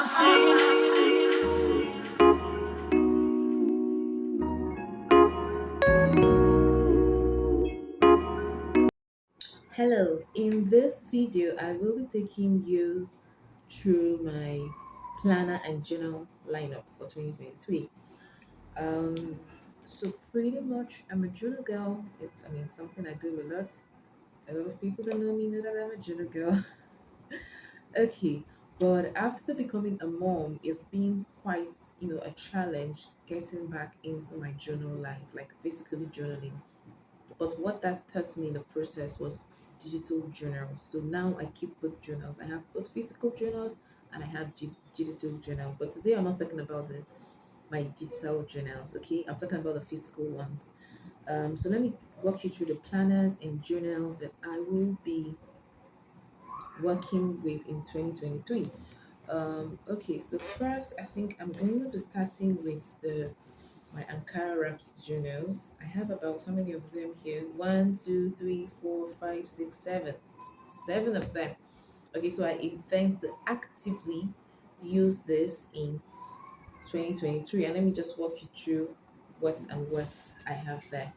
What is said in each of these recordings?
Hello, in this video, I will be taking you through my planner and journal lineup for 2023. Um, so pretty much, I'm a journal girl. It's something I do a lot. A lot of people that know me know that I'm a journal girl. Okay, but after becoming a mom, it's been quite, a challenge getting back into my journal life, like physically journaling. But what that taught me in the process was digital journals. So now I keep both journals. I have both physical journals and I have digital journals. But today I'm not talking about my digital journals, okay? I'm talking about the physical ones. So let me walk you through the planners and journals that I will be working with in 2023. Okay, so first I think I'm going to be starting with the my Ankara wrapped journals. I have about how many of them here? One, two, three, four, five, six, seven. Seven of them. Okay, so I intend to actively use this in 2023. And let me just walk you through what I have there.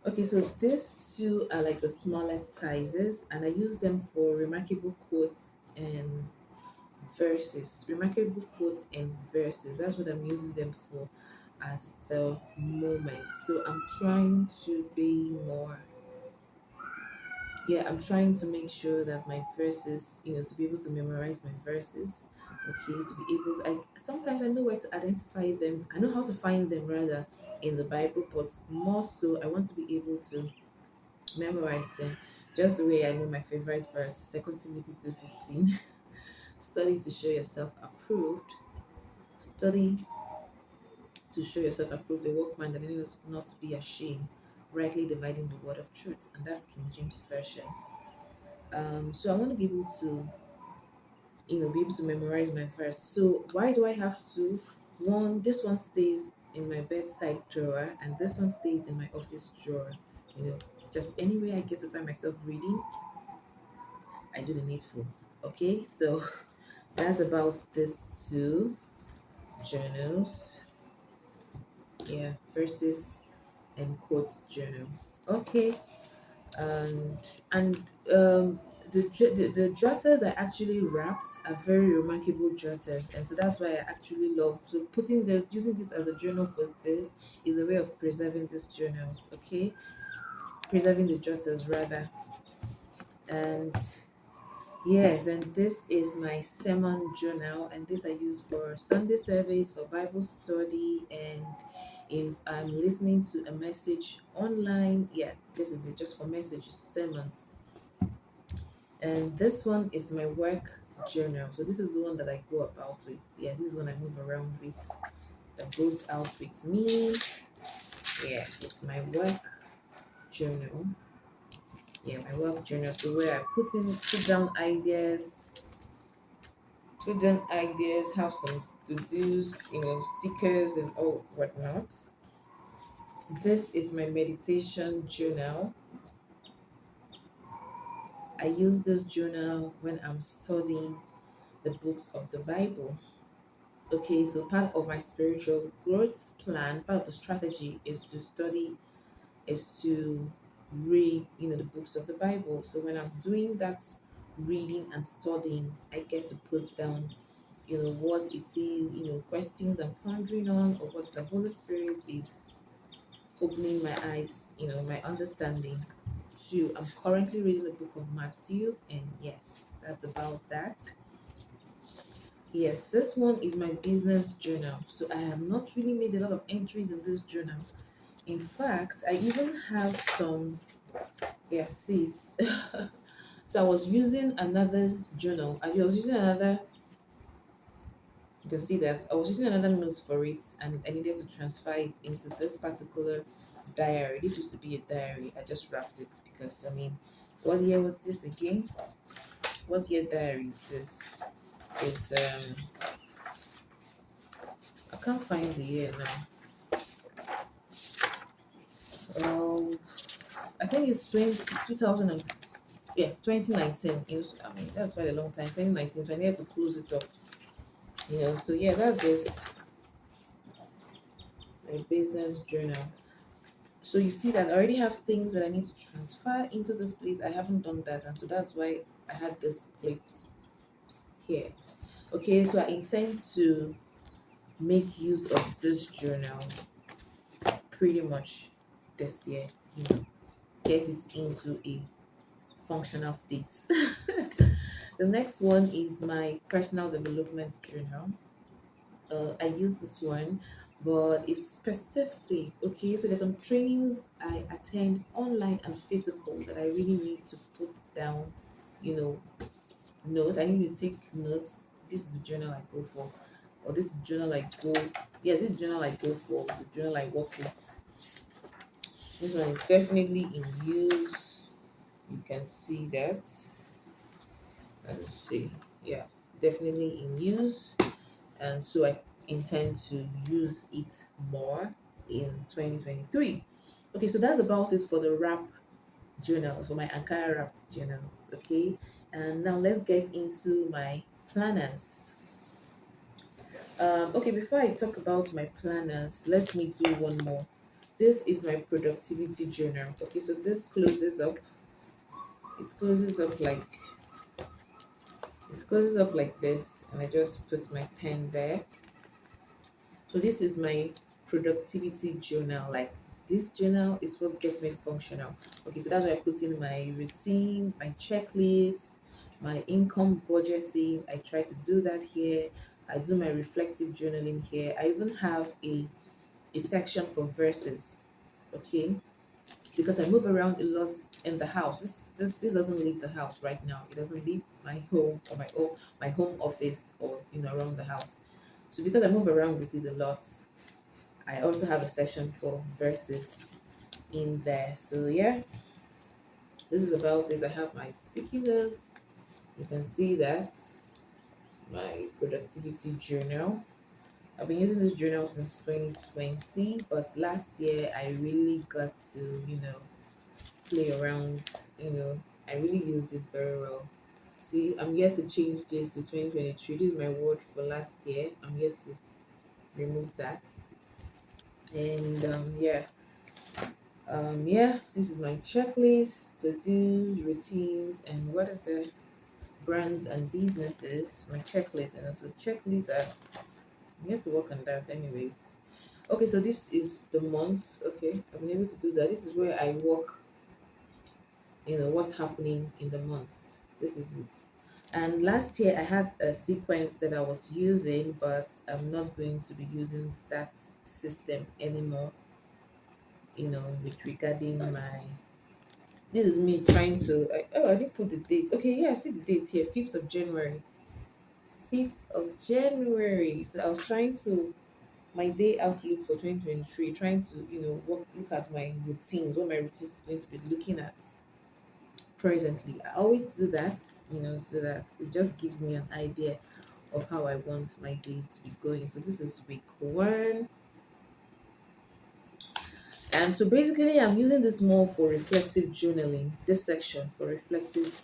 Okay, so these two are like the smallest sizes, and I use them for remarkable quotes and verses. Remarkable quotes and verses. That's what I'm using them for at the moment. So I'm trying to be more, yeah, I'm trying to make sure that my verses, to be able to memorize my verses, okay, to be able to, sometimes I know where to identify them, I know how to find them rather in the Bible, but more so, I want to be able to memorize them just the way I know my favorite verse, 2 Timothy 2:15. Study to show yourself approved. Study to show yourself approved, a workman that needs not to be ashamed, rightly dividing the word of truth, and that's King James Version. So I want to be able to, be able to memorize my verse. So why do I have to? One, this one stays in my bedside drawer, and this one stays in my office drawer. You know, just anywhere I get to find myself reading, I do the needful. Okay, so that's about these two journals. Yeah, verses and quotes journal. Okay, and and the jotters I actually wrapped are very remarkable jotters, and so that's why I actually love, so putting this, using this as a journal for this is a way of preserving these journals. Okay, preserving the jotters rather. And yes, and this is my sermon journal, and this I use for Sunday service, for Bible study, and if I'm listening to a message online, yeah, this is it, just for messages, sermons. And this one is my work journal. So this is the one that I go about with. Yeah, this is one I move around with, that goes out with me. Yeah, it's my work journal. Yeah, my work journal. So where I put down ideas, have some to do's, stickers and all whatnot. This is my meditation journal. I use this journal when I'm studying the books of the Bible. Okay, so part of my spiritual growth plan, part of the strategy is to study, is to read, the books of the Bible. So when I'm doing that reading and studying, I get to put down what it is, questions I'm pondering on, or what the Holy Spirit is opening my eyes, my understanding to. I'm currently reading the book of Matthew, and yes, that's about that. Yes, this one is my business journal. So I have not really made a lot of entries in this journal. In fact, I even have some, yeah, see, so I was using another journal. I was using another, you can see that I was using another note for it, and I needed to transfer it into this particular diary. This used to be a diary. I just wrapped it because, what year was this again? What year diary is this? It's I can't find the year now. Oh, I think it's 2004. Yeah, 2019. It was, I mean, that's quite a long time. 2019. So I needed to close it up. So yeah, that's it. My business journal. So you see that I already have things that I need to transfer into this place. I haven't done that, and so that's why I had this plate here. Okay, so I intend to make use of this journal pretty much this year. You know, get it into a functional state. The next one is my personal development journal. I use this one, but it's specific. Okay, so there's some trainings I attend online and physical that I really need to put down, you know, notes. I need to take notes. This is the journal I go for, or this is the journal I go. Yeah, this journal I go for, the journal I work with. This one is definitely in use. You can see that. Let's see. Yeah, definitely in use. And so I intend to use it more in 2023. Okay, so that's about it for the wrap journals, for my Ankara wrapped journals. Okay, and now let's get into my planners. Okay, before I talk about my planners, let me do one more. This is my productivity journal. Okay, so this closes up. It closes up like it closes up like this, and I just put my pen there. So this is my productivity journal. Like this journal is what gets me functional. Okay, so that's why I put in my routine, my checklist, my income budgeting. I try to do that here. I do my reflective journaling here. I even have a section for verses. Okay, because I move around a lot in the house. This doesn't leave the house right now. It doesn't leave my home or my home office or around the house. So because I move around with it a lot, I also have a section for verses in there. So yeah, this is about it. I have my sticky notes. You can see that my productivity journal. I've been using this journal since 2020, but last year I really got to, play around, I really used it very well. See, I'm yet to change this to 2023. This is my word for last year. I'm yet to remove that. And yeah, this is my checklist, to do routines, and what is the brands and businesses, my checklist. And also checklists are, I'm yet to work on that anyways. Okay, so this is the months. Okay, I've been able to do that. This is where I work, what's happening in the months. This is it. And last year I had a sequence that I was using, but I'm not going to be using that system anymore, with regarding my, this is me trying to, I didn't put the date. Okay, yeah, I see the date here, 5th of January. 5th of January. So I was trying to, my day outlook for 2023, trying to, look at my routines, what my routines is going to be looking at presently. I always do that, so that it just gives me an idea of how I want my day to be going. So this is week one. And so basically, I'm using this more for reflective journaling, this section for reflective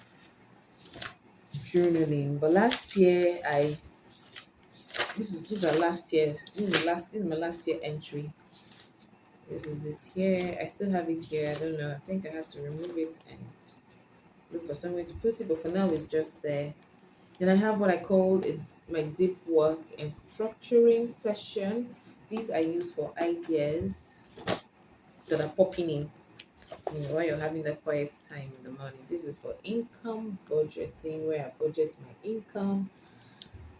journaling. But last year, these are last year's, this is my last year entry. This is it here. I still have it here. I don't know. I think I have to remove it and look for somewhere to put it. But for now, it's just there. Then I have what I call it my deep work and structuring session. These I use for ideas that are popping in, while you're having that quiet time in the morning. This is for income budgeting, where I budget my income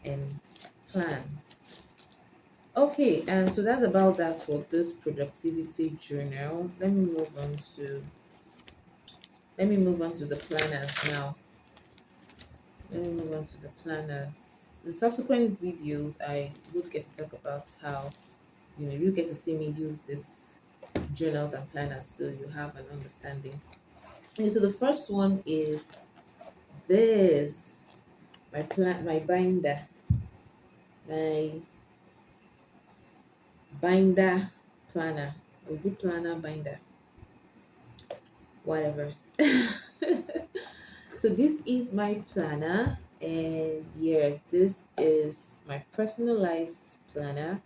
and plan. Okay, and so that's about that for this productivity journal. Let me move on to the planners now. Let me move on to the planners. In subsequent videos, I would get to talk about how, you get to see me use this journals and planners so you have an understanding. Okay, so the first one is this, my my binder planner. Or is it planner binder? Whatever. So this is my planner, and yeah, this is my personalized planner.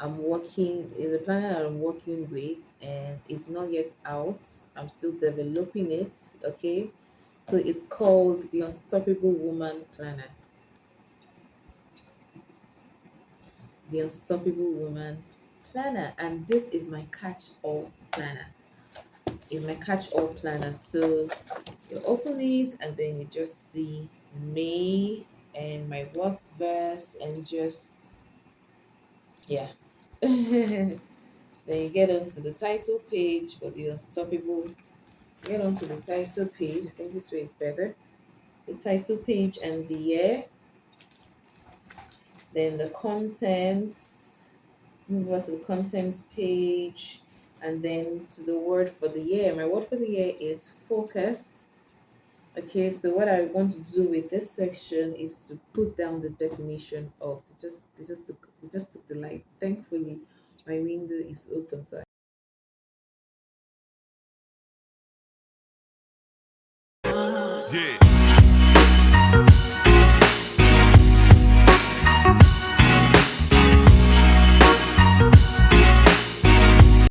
I'm working is a planner that I'm working with, and it's not yet out. I'm still developing it. Okay, so it's called the Unstoppable Woman Planner. The Unstoppable Woman Planner, and this is my catch-all planner. Is my catch-all planner. So you open it, and then you just see me and my work verse, and just yeah. Then you get onto the title page for the Unstoppable. Get onto the title page. I think this way is better. The title page and the year, then the contents. Move over to the contents page, and then to the word for the year. My word for the year is focus. Okay, so what I want to do with this section is to put down the definition of they just took the light. Thankfully, my window is open, so